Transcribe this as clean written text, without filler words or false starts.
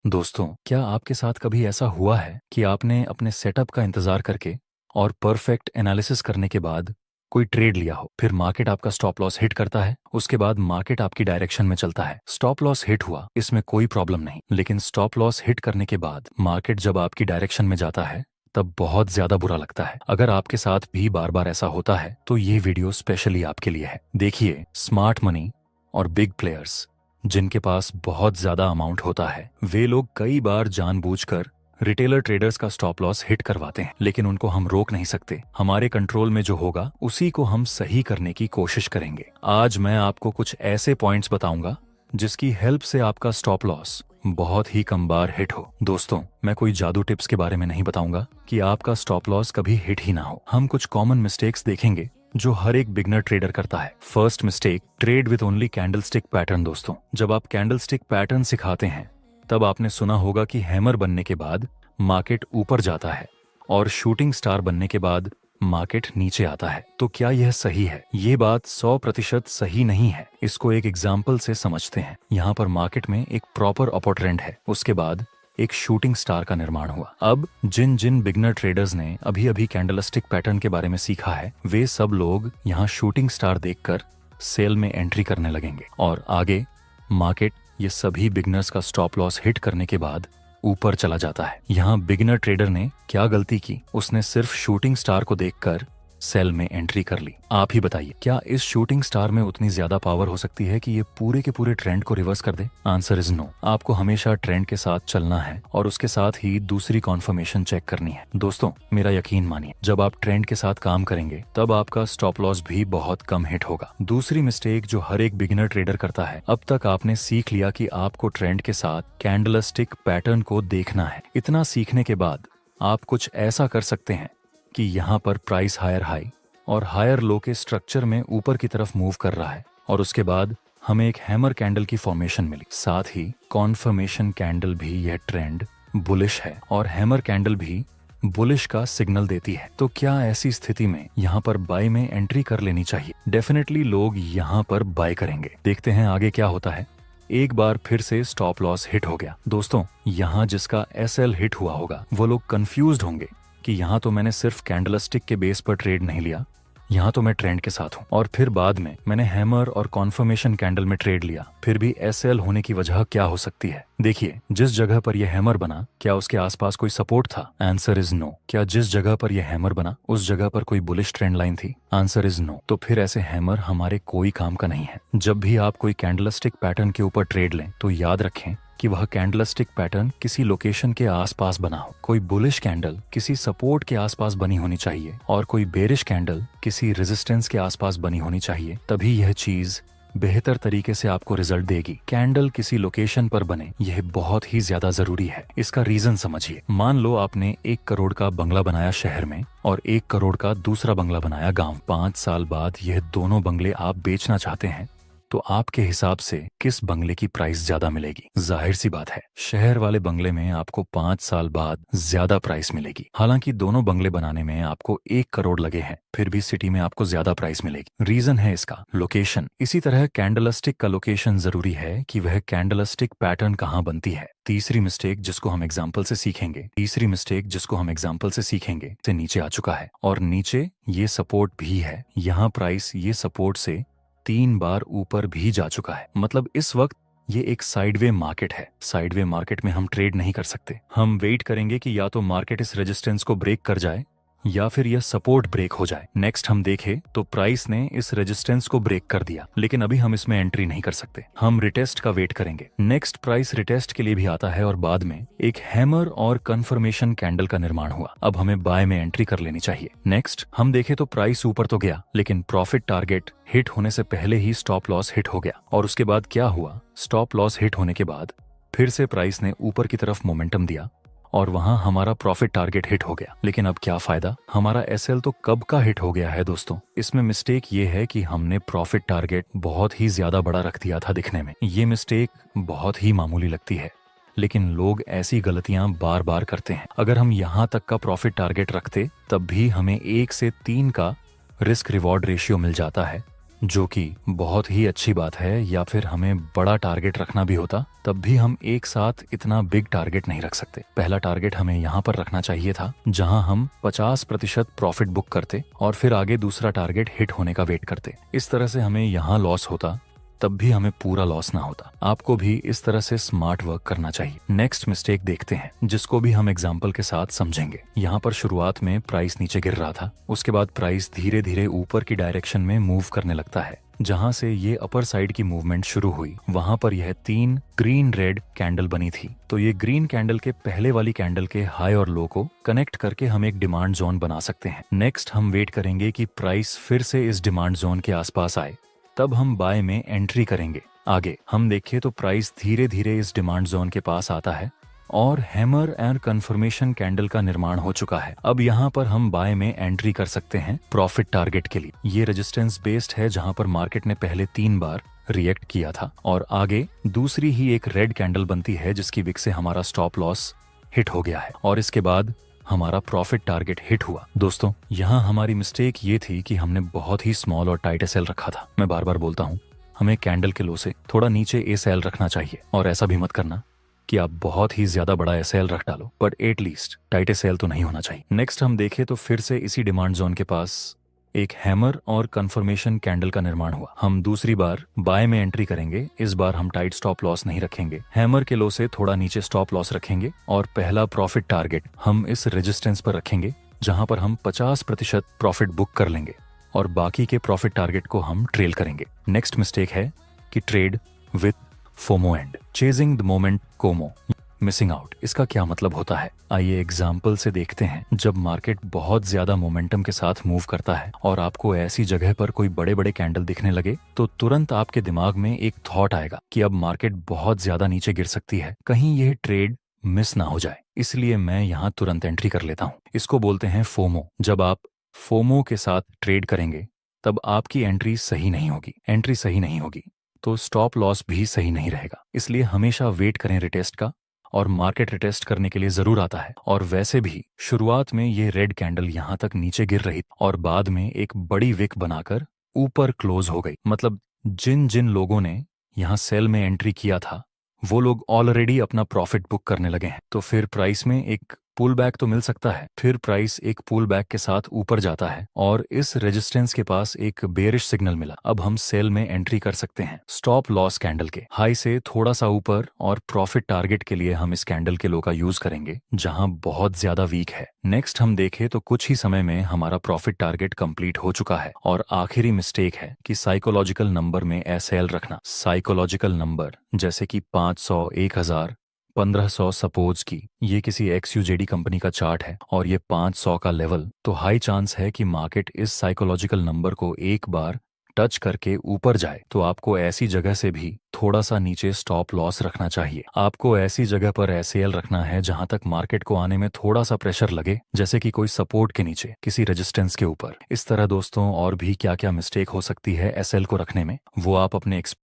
दोस्तों, क्या आपके साथ कभी ऐसा हुआ है कि आपने अपने सेटअप का इंतजार करके और परफेक्ट एनालिसिस करने के बाद कोई ट्रेड लिया हो, फिर मार्केट आपका स्टॉप लॉस हिट करता है, उसके बाद मार्केट आपकी डायरेक्शन में चलता है, स्टॉप लॉस हिट हुआ, इसमें कोई प्रॉब्लम नहीं, लेकिन स्टॉप लॉस हिट करने के बाद मार्केट जब आपकी डायरेक्शन में जाता है तब बहुत ज्यादा बुरा लगता है। अगर आपके साथ भी बार बार ऐसा होता है तो ये वीडियो स्पेशली आपके लिए है। देखिए, स्मार्ट मनी और बिग प्लेयर्स जिनके पास बहुत ज्यादा अमाउंट होता है, वे लोग कई बार जानबूझकर रिटेलर ट्रेडर्स का स्टॉप लॉस हिट करवाते हैं, लेकिन उनको हम रोक नहीं सकते। हमारे कंट्रोल में जो होगा उसी को हम सही करने की कोशिश करेंगे। आज मैं आपको कुछ ऐसे पॉइंट्स बताऊंगा जिसकी हेल्प से आपका स्टॉप लॉस बहुत ही कम बार हिट हो। दोस्तों, मैं कोई जादू टिप्स के बारे में नहीं बताऊंगा कि आपका स्टॉप लॉस कभी हिट ही ना हो। हम कुछ कॉमन मिस्टेक्स देखेंगे जो हर एक बिगनर ट्रेडर करता है। First mistake, trade with only candlestick pattern. दोस्तों, जब आप कैंडलस्टिक पैटर्न सिखाते हैं तब आपने सुना होगा कि हैमर बनने के बाद मार्केट ऊपर जाता है और शूटिंग स्टार बनने के बाद मार्केट नीचे आता है। तो क्या यह सही है? ये बात 100% सही नहीं है। इसको एक एग्जाम्पल से समझते हैं। यहाँ पर मार्केट में एक प्रॉपर अपर ट्रेंड है, उसके बाद एक शूटिंग स्टार का निर्माण हुआ। अब जिन जिन बिगनर ट्रेडर्स ने अभी अभी कैंडलस्टिक पैटर्न के बारे में सीखा है, वे सब लोग यहाँ शूटिंग स्टार देखकर सेल में एंट्री करने लगेंगे और आगे मार्केट ये सभी बिगनर्स का स्टॉप लॉस हिट करने के बाद ऊपर चला जाता है। यहाँ बिगिनर ट्रेडर ने क्या गलती की? उसने सिर्फ शूटिंग स्टार को देखकर सेल में एंट्री कर ली। आप ही बताइए, क्या इस शूटिंग स्टार में उतनी ज्यादा पावर हो सकती है कि ये पूरे के पूरे ट्रेंड को रिवर्स कर दे? Answer is no. आपको हमेशा ट्रेंड के साथ चलना है और उसके साथ ही दूसरी कॉन्फर्मेशन चेक करनी है। दोस्तों, मेरा यकीन मानिए, जब आप ट्रेंड के साथ काम करेंगे तब आपका स्टॉप लॉस भी बहुत कम हिट होगा। दूसरी मिस्टेक जो हर एक बिगिनर ट्रेडर करता है, अब तक आपने सीख लिया कि आपको ट्रेंड के साथ कैंडलस्टिक पैटर्न को देखना है। इतना सीखने के बाद आप कुछ ऐसा कर सकते हैं कि यहाँ पर प्राइस हायर हाई और हायर लो के स्ट्रक्चर में ऊपर की तरफ मूव कर रहा है और उसके बाद हमें एक हैमर कैंडल की फॉर्मेशन मिली। साथ ही कॉन्फर्मेशन कैंडल भी यह ट्रेंड बुलिश है और हैमर कैंडल भी बुलिश का सिग्नल देती है। तो क्या ऐसी स्थिति में यहाँ पर बाय में एंट्री कर लेनी चाहिए? डेफिनेटली लोग यहाँ पर बाय करेंगे। देखते हैं आगे क्या होता है। एक बार फिर से स्टॉप लॉस हिट हो गया। दोस्तों, यहाँ जिसका एसएल हिट हुआ होगा वो लोग कंफ्यूज्ड होंगे कि यहाँ तो मैंने सिर्फ कैंडलस्टिक के बेस पर ट्रेड नहीं लिया, यहाँ तो मैं ट्रेंड के साथ हूँ, और फिर बाद में मैंने हैमर और कॉन्फर्मेशन कैंडल में ट्रेड लिया। फिर भी एसएल होने की वजह क्या हो सकती है? देखिए, जिस जगह पर यह हैमर बना, क्या उसके आसपास कोई सपोर्ट था? Answer is no. क्या जिस जगह पर यह हैमर बना उस जगह पर कोई बुलिश ट्रेंड लाइन थी? Answer is no. तो फिर ऐसे हैमर हमारे कोई काम का नहीं है। जब भी आप कोई कैंडलस्टिक पैटर्न के ऊपर ट्रेड लें तो याद रखें कि वह कैंडलस्टिक पैटर्न किसी लोकेशन के आसपास बना हो। कोई बुलिश कैंडल किसी सपोर्ट के आसपास बनी होनी चाहिए और कोई बेरिश कैंडल किसी रेजिस्टेंस के आसपास बनी होनी चाहिए, तभी यह चीज बेहतर तरीके से आपको रिजल्ट देगी। कैंडल किसी लोकेशन पर बने, यह बहुत ही ज्यादा जरूरी है। इसका रीजन समझिए। मान लो आपने 1 करोड़ का बंगला बनाया शहर में और 1 करोड़ का दूसरा बंगला बनाया गांव। 5 साल बाद यह दोनों बंगले आप बेचना चाहते हैं, तो आपके हिसाब से किस बंगले की प्राइस ज्यादा मिलेगी? जाहिर सी बात है, शहर वाले बंगले में आपको 5 साल बाद ज्यादा प्राइस मिलेगी। हालांकि दोनों बंगले बनाने में आपको 1 करोड़ लगे हैं, फिर भी सिटी में आपको ज्यादा प्राइस मिलेगी। रीजन है इसका लोकेशन। इसी तरह कैंडलस्टिक का लोकेशन जरूरी है कि वह कैंडलस्टिक पैटर्न कहाँ बनती है। तीसरी मिस्टेक जिसको हम एग्जाम्पल से सीखेंगे से नीचे आ चुका है और नीचे ये सपोर्ट भी है। यहाँ प्राइस ये सपोर्ट से 3 बार ऊपर भी जा चुका है। मतलब इस वक्त ये एक साइडवे मार्केट है। साइडवे मार्केट में हम ट्रेड नहीं कर सकते। हम वेट करेंगे कि या तो मार्केट इस रेजिस्टेंस को ब्रेक कर जाए या फिर यह सपोर्ट ब्रेक हो जाए। नेक्स्ट हम देखें तो प्राइस ने इस रेजिस्टेंस को ब्रेक कर दिया, लेकिन अभी हम इसमें एंट्री नहीं कर सकते। हम रिटेस्ट का वेट करेंगे। नेक्स्ट प्राइस रिटेस्ट के लिए भी आता है और बाद में एक हैमर और कंफर्मेशन कैंडल का निर्माण हुआ। अब हमें बाय में एंट्री कर लेनी चाहिए। नेक्स्ट हम देखें तो प्राइस ऊपर तो गया, लेकिन प्रॉफिट टारगेट हिट होने से पहले ही स्टॉप लॉस हिट हो गया। और उसके बाद क्या हुआ? स्टॉप लॉस हिट होने के बाद फिर से प्राइस ने ऊपर की तरफ मोमेंटम दिया और वहां हमारा प्रॉफिट टारगेट हिट हो गया। लेकिन अब क्या फायदा? हमारा एसएल तो कब का हिट हो गया है। दोस्तों, इसमें मिस्टेक ये है कि हमने प्रॉफिट टारगेट बहुत ही ज्यादा बड़ा रख दिया था दिखने में। ये मिस्टेक बहुत ही मामूली लगती है, लेकिन लोग ऐसी गलतियां बार बार करते हैं। अगर हम यहाँ तक का प्रॉफिट टारगेट रखते तब भी हमें 1 से 3 का रिस्क रिवॉर्ड रेशियो मिल जाता है जो कि बहुत ही अच्छी बात है, या फिर हमें बड़ा टारगेट रखना भी होता तब भी हम एक साथ इतना बिग टारगेट नहीं रख सकते। पहला टारगेट हमें यहाँ पर रखना चाहिए था जहाँ हम 50% प्रॉफिट बुक करते और फिर आगे दूसरा टारगेट हिट होने का वेट करते। इस तरह से हमें यहाँ लॉस होता तब भी हमें पूरा लॉस ना होता। आपको भी इस तरह से स्मार्ट वर्क करना चाहिए। नेक्स्ट मिस्टेक देखते हैं जिसको भी हम एग्जाम्पल के साथ समझेंगे। यहाँ पर शुरुआत में प्राइस नीचे गिर रहा था, उसके बाद प्राइस धीरे धीरे ऊपर की डायरेक्शन में मूव करने लगता है। जहाँ से ये अपर साइड की मूवमेंट शुरू हुई वहां पर यह 3 ग्रीन रेड कैंडल बनी थी। तो ये ग्रीन कैंडल के पहले वाली कैंडल के हाई और लो को कनेक्ट करके हम एक डिमांड जोन बना सकते हैं। नेक्स्ट हम वेट करेंगे कि प्राइस फिर से इस डिमांड जोन के आसपास आए, तब हम बाय में एंट्री करेंगे। आगे हम देखें तो प्राइस धीरे धीरे इस डिमांड जोन के पास आता है और हैमर एंड कंफर्मेशन कैंडल का निर्माण हो चुका है। अब यहाँ पर हम बाय में एंट्री कर सकते हैं प्रॉफिट टारगेट के लिए। ये रेजिस्टेंस बेस्ड है जहाँ पर मार्केट ने पहले 3 बार रिएक्ट किया था और आगे दूसरी ही एक रेड कैंडल बनती है जिसकी विक से हमारा स्टॉप लॉस हिट हो गया है और इसके बाद हमारा प्रॉफिट टारगेट हिट हुआ। दोस्तों, यहाँ हमारी मिस्टेक ये थी कि हमने बहुत ही स्मॉल और टाइट एसएल रखा था। मैं बार बार बोलता हूँ, हमें कैंडल के लो से थोड़ा नीचे एसएल रखना चाहिए और ऐसा भी मत करना कि आप बहुत ही ज्यादा बड़ा एसएल रख डालो, बट एटलीस्ट टाइट एसएल तो नहीं होना चाहिए। नेक्स्ट हम देखें तो फिर से इसी डिमांड जोन के पास एक हैमर और कंफर्मेशन कैंडल का निर्माण हुआ। हम दूसरी बार बाय में एंट्री करेंगे। इस बार हम टाइट स्टॉप लॉस नहीं रखेंगे, हैमर के लो से थोड़ा नीचे स्टॉप लॉस रखेंगे और पहला प्रॉफिट टारगेट हम इस रेजिस्टेंस पर रखेंगे जहां पर हम 50% प्रॉफिट बुक कर लेंगे और बाकी के प्रॉफिट टारगेट को हम ट्रेल करेंगे। नेक्स्ट मिस्टेक है कि trade with FOMO and chasing the moment Como, missing out. इसका क्या मतलब होता है, आइए एग्जाम्पल से देखते हैं। जब मार्केट बहुत ज्यादा मोमेंटम के साथ मूव करता है और आपको ऐसी जगह पर कोई बड़े बड़े कैंडल दिखने लगे तो तुरंत आपके दिमाग में एक थॉट आएगा कि अब मार्केट बहुत ज्यादा नीचे गिर सकती है, कहीं यह ट्रेड मिस ना हो जाए, इसलिए मैं यहाँ तुरंत एंट्री कर लेता हूँ। इसको बोलते हैं फोमो। जब आप फोमो के साथ ट्रेड करेंगे तब आपकी एंट्री सही नहीं होगी, एंट्री सही नहीं होगी तो स्टॉप लॉस भी सही नहीं रहेगा। इसलिए हमेशा वेट करें रिटेस्ट का, और मार्केट रिटेस्ट करने के लिए जरूर आता है। और वैसे भी शुरुआत में ये रेड कैंडल यहाँ तक नीचे गिर रही और बाद में एक बड़ी विक बनाकर ऊपर क्लोज हो गई। मतलब जिन जिन लोगों ने यहाँ सेल में एंट्री किया था वो लोग ऑलरेडी अपना प्रॉफिट बुक करने लगे हैं। तो फिर प्राइस में एक पुल बैक तो मिल सकता है, फिर प्राइस एक पुल बैक के साथ ऊपर जाता है और इस रेजिस्टेंस के पास एक बेरिश सिग्नल मिला। अब हम सेल में एंट्री कर सकते हैं स्टॉप लॉस कैंडल के हाई से थोड़ा सा ऊपर, और प्रॉफिट टारगेट के लिए हम इस कैंडल के लो का यूज करेंगे जहां बहुत ज्यादा वीक है। नेक्स्ट हम देखें तो कुछ ही समय में हमारा प्रॉफिट टारगेट कंप्लीट हो चुका है। और आखिरी मिस्टेक है कि साइकोलॉजिकल नंबर में एसएल रखना। साइकोलॉजिकल नंबर जैसे कि 500, 1000, 1500 सपोज की ये किसी XUJD कंपनी का चार्ट है और ये 500 का लेवल, तो हाई चांस है कि मार्केट इस साइकोलॉजिकल नंबर को एक बार टच करके ऊपर जाए। तो आपको ऐसी जगह से भी थोड़ा सा नीचे स्टॉप लॉस रखना चाहिए। आपको ऐसी जगह पर एसएल रखना है जहां तक मार्केट को आने में थोड़ा सा प्रेशर लगे, जैसे कि कोई सपोर्ट के नीचे, किसी रेजिस्टेंस के ऊपर। इस तरह दोस्तों और भी क्या क्या मिस्टेक हो सकती है एसएल को रखने में, वो आप अपने